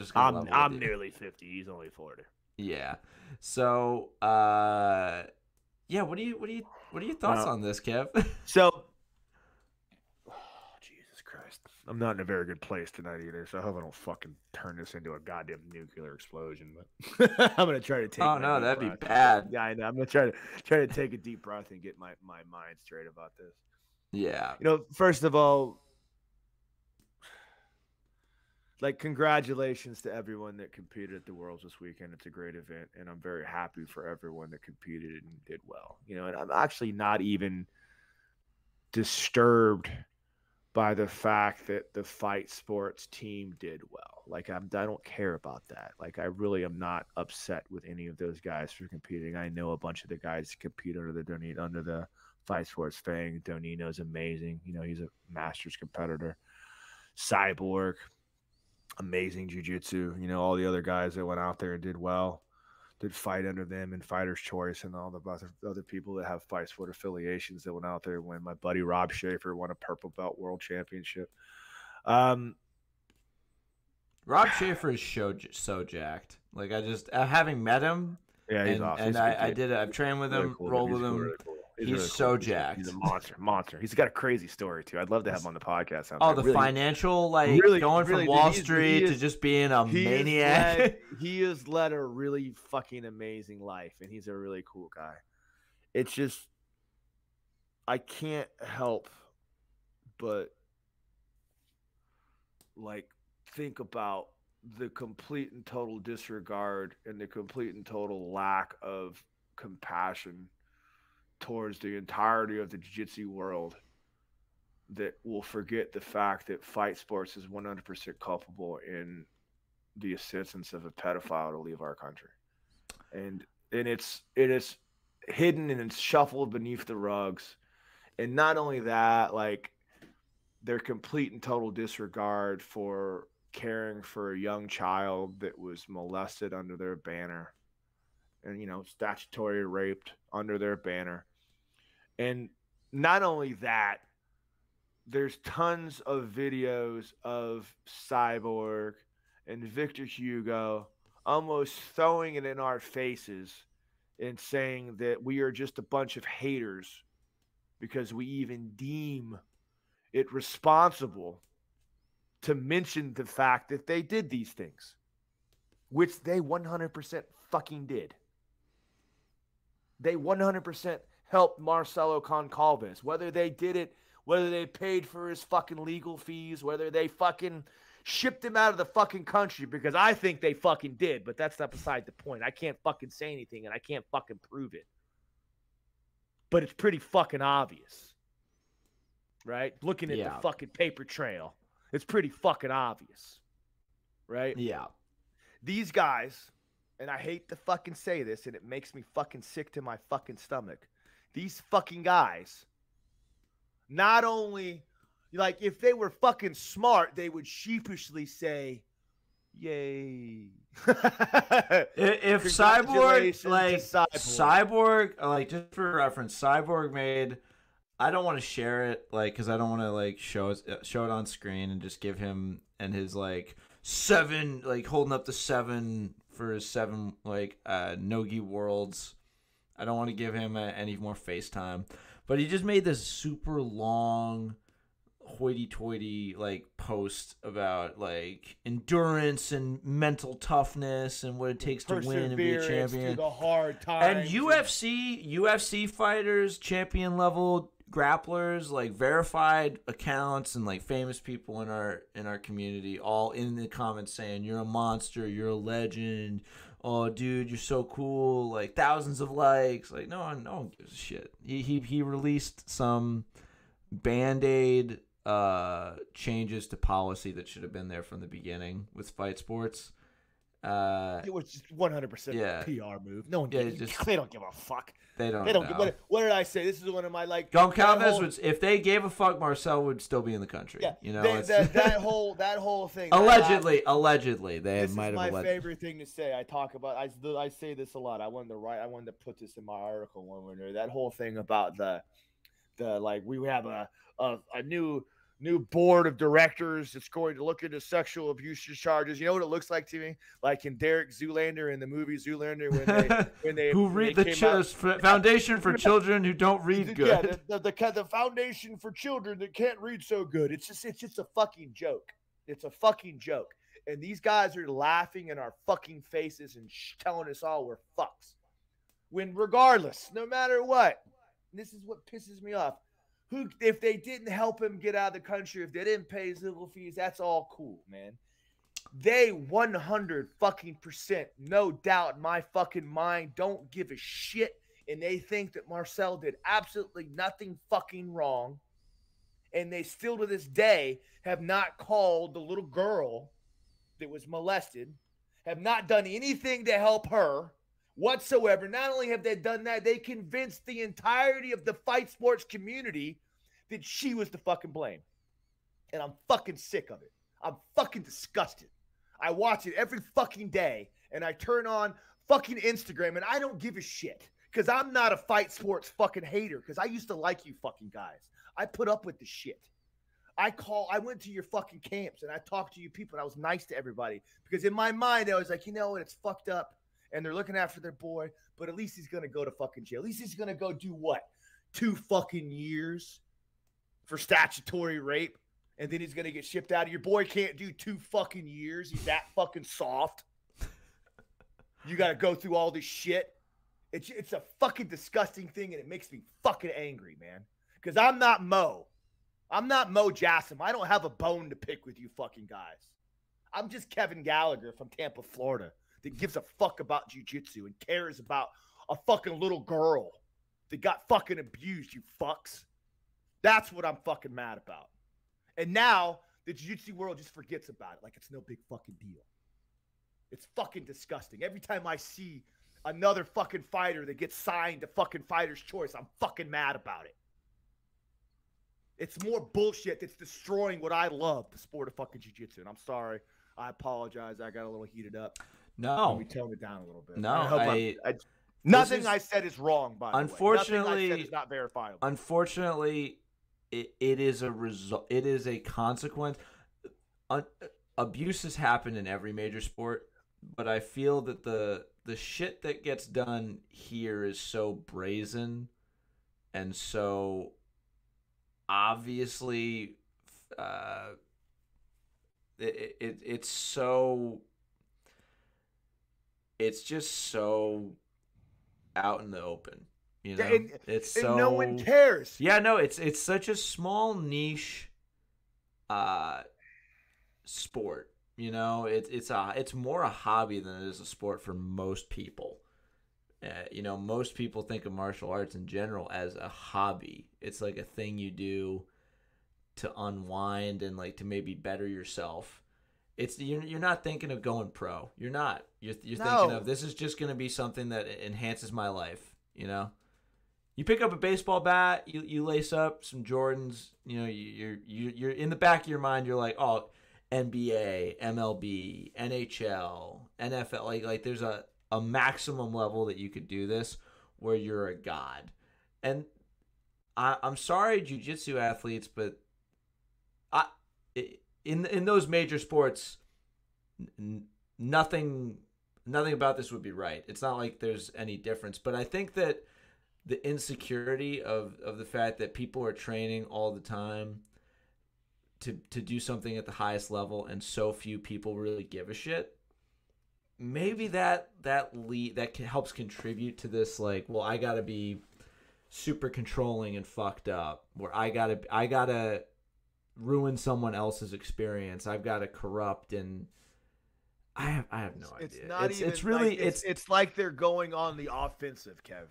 nearly 50. He's only 40. Yeah. So, what are your thoughts on this, Kev? So, Jesus Christ, I'm not in a very good place tonight either. So I hope I don't fucking turn this into a goddamn nuclear explosion. But I'm gonna try to take. Oh no, that'd be bad. Yeah, I know. I'm gonna try to take a deep breath and get my mind straight about this. Yeah. First of all, like, congratulations to everyone that competed at the Worlds this weekend. It's a great event, and I'm very happy for everyone that competed and did well. And I'm actually not even disturbed by the fact that the Fight Sports team did well. Like, I don't care about that. Like, I really am not upset with any of those guys for competing. I know a bunch of the guys compete under the Fight Sports thing. Donino's amazing. He's a Masters competitor. Cyborg, amazing jiu-jitsu. All the other guys that went out there and did well, did fight under them in Fighter's Choice, and all the other people that have Fight Sport affiliations that went out there when my buddy Rob Schaefer won a purple belt world championship. Rob Schaefer is so jacked. Like, having met him, Yeah, he's awesome. I've trained with him, rolled with him. He's really so jacked. He's a monster. He's got a crazy story too. I'd love to have him on the podcast. Financial, like going from Wall Street to just being a maniac. He has led a really fucking amazing life, and he's a really cool guy. It's just, I can't help but like think about the complete and total disregard and the complete and total lack of compassion towards the entirety of the jiu-jitsu world that will forget the fact that fight sports is 100% culpable in the assistance of a pedophile to leave our country. And it is hidden and it's shuffled beneath the rugs. And not only that, like their complete and total disregard for caring for a young child that was molested under their banner and, statutory raped under their banner. And not only that, there's tons of videos of Cyborg and Victor Hugo almost throwing it in our faces and saying that we are just a bunch of haters because we even deem it responsible to mention the fact that they did these things, which they 100% fucking did. They 100% helped Marcelo Concalves, whether they did it, whether they paid for his fucking legal fees, whether they fucking shipped him out of the fucking country, because I think they fucking did, but that's not beside the point. I can't fucking say anything and I can't fucking prove it. But it's pretty fucking obvious, right? Looking at the fucking paper trail, it's pretty fucking obvious, right? Yeah. These guys, and I hate to fucking say this, and it makes me fucking sick to my fucking stomach. These fucking guys, not only, like, if they were fucking smart, they would sheepishly say, yay. If Cyborg, like, just for reference, Cyborg made, I don't want to share it, like, because I don't want to, like, show it on screen and just give him and his, like, 7, like, holding up the 7 for his 7, like, Nogi Worlds. I don't want to give him any more FaceTime. But he just made this super long, hoity-toity, like, post about, like, endurance and mental toughness and what it takes to win and be a champion. The hard times. And UFC fighters, champion level grapplers, like verified accounts and like famous people in our community, all in the comments saying you're a monster, you're a legend. Oh, dude, you're so cool. Like thousands of likes. Like no one gives a shit. He released some Band-Aid changes to policy that should have been there from the beginning with fight sports. It was just 100% a PR move. No one gives they don't give a fuck. They don't give, what did I say? This is one of my like Goncalves if they gave a fuck, Marcel would still be in the country. Yeah, you know that whole thing. Allegedly, they this might have. This is my favorite thing to say. I talk about. I say this a lot. I wanted to put this in my article one winter. That whole thing about the like we have a new board of directors that's going to look into sexual abuse charges. You know what it looks like to me? Like in Derek Zoolander in the movie Zoolander when they who read the Foundation for Children Who Don't Read Good. Yeah, the Foundation for Children that can't read so good. It's just a fucking joke. It's a fucking joke. And these guys are laughing in our fucking faces and telling us all we're fucks. When regardless, no matter what, this is what pisses me off. If they didn't help him get out of the country, if they didn't pay his legal fees, that's all cool, man. They 100%, no doubt in my fucking mind, don't give a shit, and they think that Marcel did absolutely nothing fucking wrong, and they still to this day have not called the little girl that was molested, have not done anything to help her whatsoever. Not only have they done that, they convinced the entirety of the fight sports community that she was the fucking blame. And I'm fucking sick of it. I'm fucking disgusted. I watch it every fucking day, and I turn on fucking Instagram, and I don't give a shit because I'm not a fight sports fucking hater because I used to like you fucking guys. I put up with the shit. I went to your fucking camps, and I talked to you people, and I was nice to everybody because in my mind, I was like, you know what, it's fucked up. and they're looking after their boy, but at least he's going to go to fucking jail. At least he's going to go do what? 2 fucking years for statutory rape, and then he's going to get shipped out. Your boy can't do 2 fucking years. He's that fucking soft. You got to go through all this shit. It's a fucking disgusting thing, and it makes me fucking angry, man. Because I'm not Mo. I'm not Mo Jassim. I don't have a bone to pick with you fucking guys. I'm just Kevin Gallagher from Tampa, Florida, that gives a fuck about jiu-jitsu and cares about a fucking little girl that got fucking abused, you fucks. That's what I'm fucking mad about. And now the jiu-jitsu world just forgets about it like it's no big fucking deal. It's fucking disgusting. Every time I see another fucking fighter that gets signed to fucking Fighter's Choice, I'm fucking mad about it. It's more bullshit that's destroying what I love, the sport of fucking jiu-jitsu. And I'm sorry. I apologize. I got a little heated up. No. We toned it down a little bit. No, nothing I said is wrong, by the way. Unfortunately, nothing I said is not verifiable. Unfortunately, it is a result. It is a consequence. Abuse has happened in every major sport, but I feel that the shit that gets done here is so brazen and so obviously it's just so out in the open, you know. And no one cares. Yeah, no, it's such a small niche sport, you know. It's more a hobby than it is a sport for most people. You know, most people think of martial arts in general as a hobby. It's like a thing you do to unwind and like to maybe better yourself. You're not thinking of going pro. You're not. You're thinking of, this is just going to be something that enhances my life, you know. You pick up a baseball bat, you lace up some Jordans, you know, you're in the back of your mind, you're like, oh, NBA, MLB, NHL, NFL, like there's a maximum level that you could do this where you're a god. And I'm sorry, jiu-jitsu athletes, but in those major sports, nothing about this would be right. It's not like there's any difference. But I think that the insecurity of the fact that people are training all the time to do something at the highest level and so few people really give a shit, maybe that helps contribute to this, like, well, I gotta be super controlling and fucked up, where I gotta ruin someone else's experience. I've got to corrupt, and I have no idea. It's like they're going on the offensive, Kev,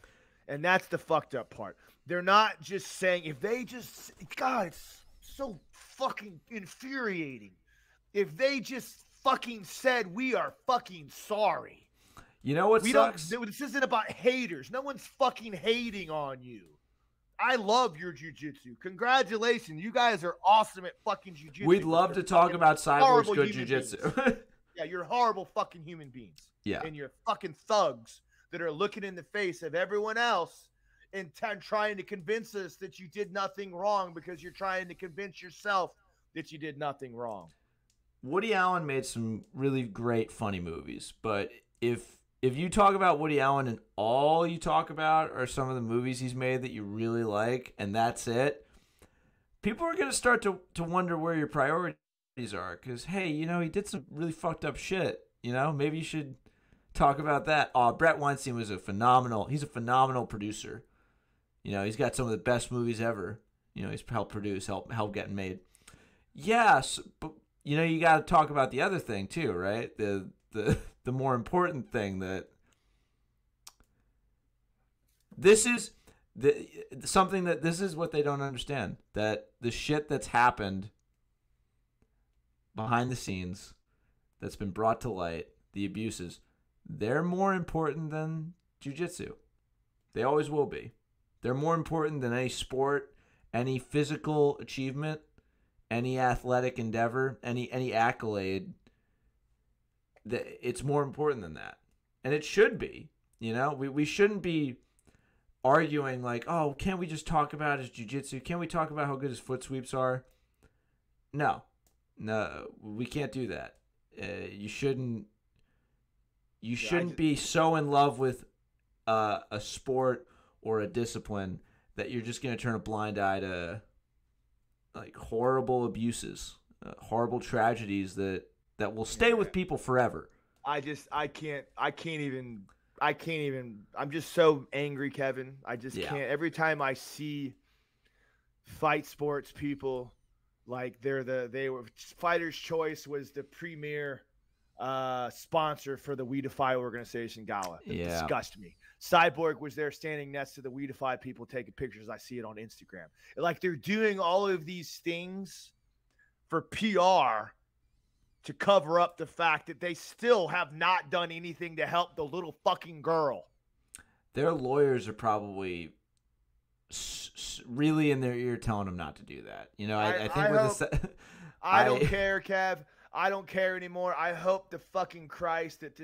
and that's the fucked up part. They're not just saying, if they just, God, it's so fucking infuriating. If they just fucking said, we are fucking sorry. You know what sucks? This isn't about haters. No one's fucking hating on you. I love your jiu-jitsu. Congratulations. You guys are awesome at fucking jiu-jitsu. We'd love to talk about Cyborg's good jiu-jitsu. Yeah, you're horrible fucking human beings. Yeah. And you're fucking thugs that are looking in the face of everyone else and trying to convince us that you did nothing wrong because you're trying to convince yourself that you did nothing wrong. Woody Allen made some really great funny movies, but if you talk about Woody Allen and all you talk about are some of the movies he's made that you really like, and that's it, people are going to start to wonder where your priorities are. Because, hey, you know, he did some really fucked up shit. You know, maybe you should talk about that. Brett Weinstein was he's a phenomenal producer. You know, he's got some of the best movies ever. You know, he's helped produce, help getting made. Yes, but, you know, you got to talk about the other thing too, right? The more important thing, that this is something that this is what they don't understand, that the shit that's happened behind the scenes that's been brought to light, the abuses, they're more important than jiu-jitsu. They always will be. They're more important than any sport, any physical achievement, any athletic endeavor, any accolade. It's more important than that. And it should be. You know, we shouldn't be arguing like, oh, can't we just talk about his jiu-jitsu? Can't we talk about how good his foot sweeps are? No, we can't do that. You shouldn't you shouldn't be so in love with a sport or a discipline that you're just going to turn a blind eye to like horrible abuses, horrible tragedies that will stay with people forever. I can't even. I'm just so angry, Kevin. I just can't. Every time I see fight sports people, like they were Fighter's Choice was the premier sponsor for the We Defy organization gala. It disgusts me. Cyborg was there standing next to the We Defy people taking pictures. I see it on Instagram. Like they're doing all of these things for PR to cover up the fact that they still have not done anything to help the little fucking girl. Their lawyers are probably really in their ear telling them not to do that. You know, I think I don't care, Kev. I don't care anymore. I hope to fucking Christ that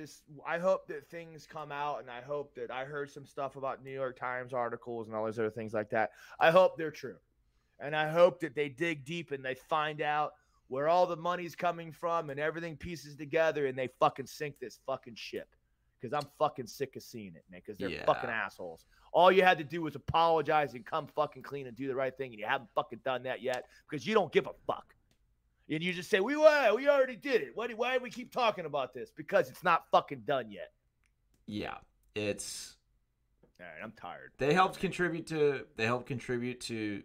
I hope that things come out, and I hope that I heard some stuff about New York Times articles and all those other things like that. I hope they're true. And I hope that they dig deep and they find out where all the money's coming from and everything pieces together and they fucking sink this fucking ship. Because I'm fucking sick of seeing it, man, because they're fucking assholes. All you had to do was apologize and come fucking clean and do the right thing, and you haven't fucking done that yet because you don't give a fuck. And you just say, we already did it. Why do we keep talking about this? Because it's not fucking done yet. Yeah, it's... All right, I'm tired. They helped contribute to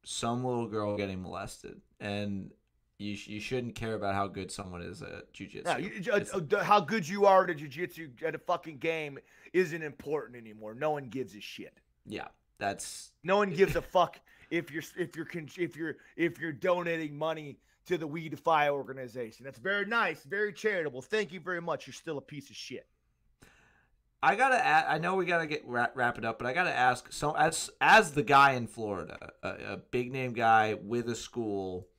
some little girl getting molested, and you shouldn't care about how good someone is at jiu-jitsu. No, how good you are at jiu-jitsu at a fucking game isn't important anymore. No one gives a shit. Yeah, that's... No one gives a fuck if you're donating money to the We Defy organization. That's very nice, very charitable. Thank you very much. You're still a piece of shit. I know we gotta wrap it up, but I gotta ask. So as the guy in Florida, a big name guy with a school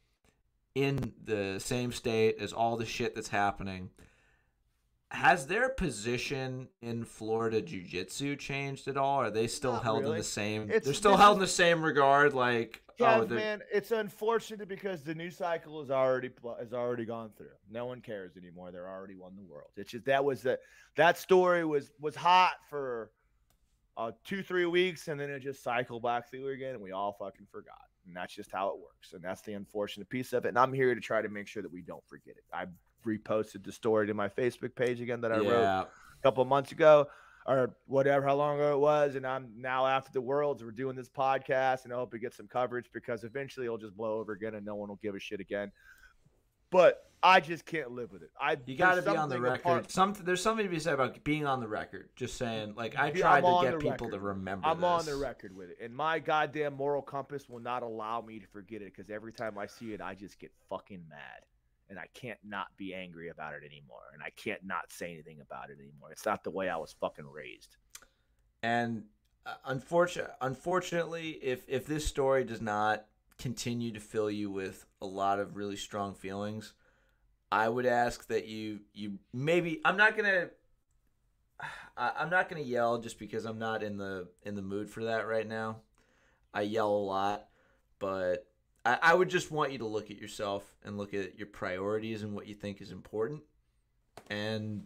in the same state as all the shit that's happening, has their position in Florida jiu-jitsu changed at all? Are they still held in the same? They're still held in the same regard, like. Yeah, man, it's unfortunate because the new cycle is already gone through. No one cares anymore. They're already won the world. It's just that story was hot for 2-3 weeks, and then it just cycled back through again, and we all fucking forgot. And that's just how it works. And that's the unfortunate piece of it. And I'm here to try to make sure that we don't forget it. I reposted the story to my Facebook page again that I wrote a couple of months ago. Or whatever, how long ago it was, and I'm now after the Worlds, we're doing this podcast, and I hope it gets some coverage because eventually it'll just blow over again, and no one will give a shit again. But I just can't live with it. You got to be on the record. There's something to be said about being on the record. Just saying, like I tried to get people to remember. I'm on the record with it, and my goddamn moral compass will not allow me to forget it because every time I see it, I just get fucking mad. And I can't not be angry about it anymore. And I can't not say anything about it anymore. It's not the way I was fucking raised. And unfortunately, if this story does not continue to fill you with a lot of really strong feelings, I would ask that you maybe I'm not gonna yell just because I'm not in the mood for that right now. I yell a lot, but I would just want you to look at yourself and look at your priorities and what you think is important, and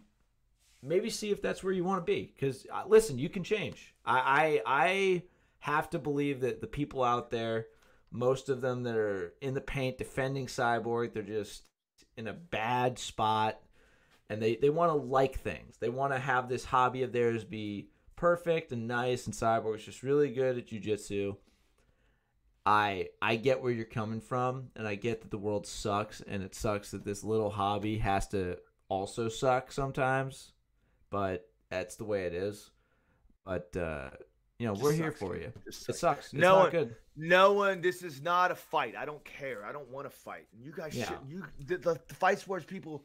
maybe see if that's where you want to be. Because listen, you can change. I have to believe that the people out there, most of them that are in the paint defending Cyborg, they're just in a bad spot, and they want to like things. They want to have this hobby of theirs be perfect and nice, and Cyborg's just really good at jiu-jitsu. I get where you're coming from, and I get that the world sucks, and it sucks that this little hobby has to also suck sometimes, but that's the way it is. But, we're here for you. It sucks. It's not good. No one, this is not a fight. I don't care. I don't want to fight. And you guys the fight sports people,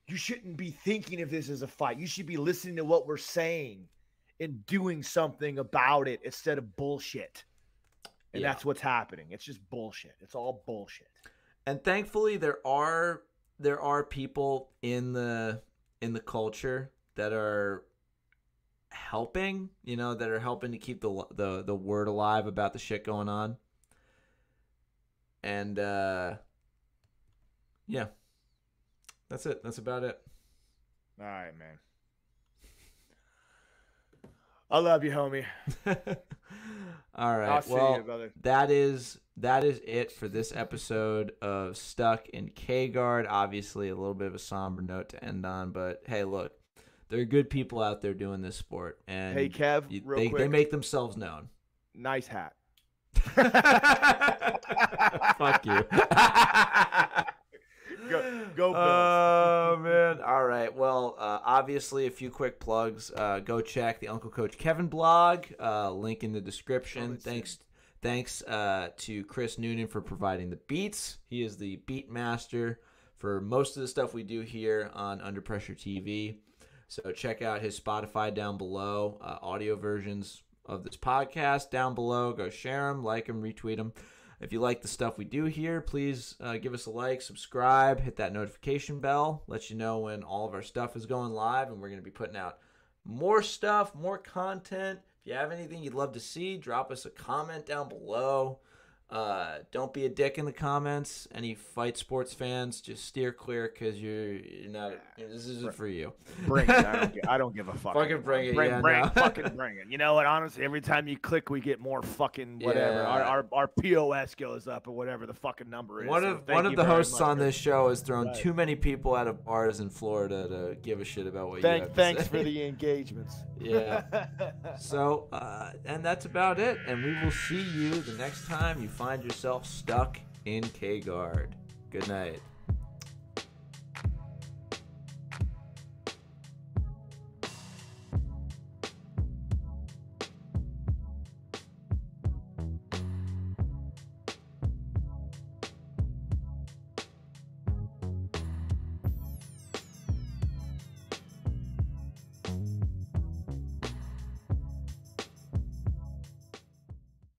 you shouldn't be thinking of this as a fight. You should be listening to what we're saying and doing something about it instead of bullshit. And that's what's happening. It's just bullshit. It's all bullshit. And thankfully, there are people in the culture that are helping. That are helping to keep the word alive about the shit going on. And that's it. That's about it. All right, man. I love you, homie. All right. I'll see you, brother. that is it for this episode of Stuck in K-Guard. Obviously, a little bit of a somber note to end on, but hey, look, there are good people out there doing this sport, and hey, Kev, real quick, they make themselves known. Nice hat. Fuck you. Go Bills. Oh, man. All right. Well, obviously, a few quick plugs. Go check the Uncle Coach Kevin blog. Link in the description. Thanks to Chris Noonan for providing the beats. He is the beat master for most of the stuff we do here on Under Pressure TV. So check out his Spotify down below. Audio versions of this podcast down below. Go share them, like them, retweet them. If you like the stuff we do here, please give us a like, subscribe, hit that notification bell, let you know when all of our stuff is going live, and we're going to be putting out more stuff, more content. If you have anything you'd love to see, drop us a comment down below. Don't be a dick in the comments. Any fight sports fans, just steer clear because you're not. This isn't for you. Bring it. I don't give a fuck. Fucking bring it. Fucking bring it. You know what? Honestly, every time you click, we get more fucking whatever. Yeah. Our POS goes up or whatever the fucking number is. One of the hosts on this show has thrown too many people out of bars in Florida to give a shit about what you have to Thanks say. for the engagements. Yeah. So, and that's about it. And we will see you the next time you find yourself stuck in K-Guard. Good night.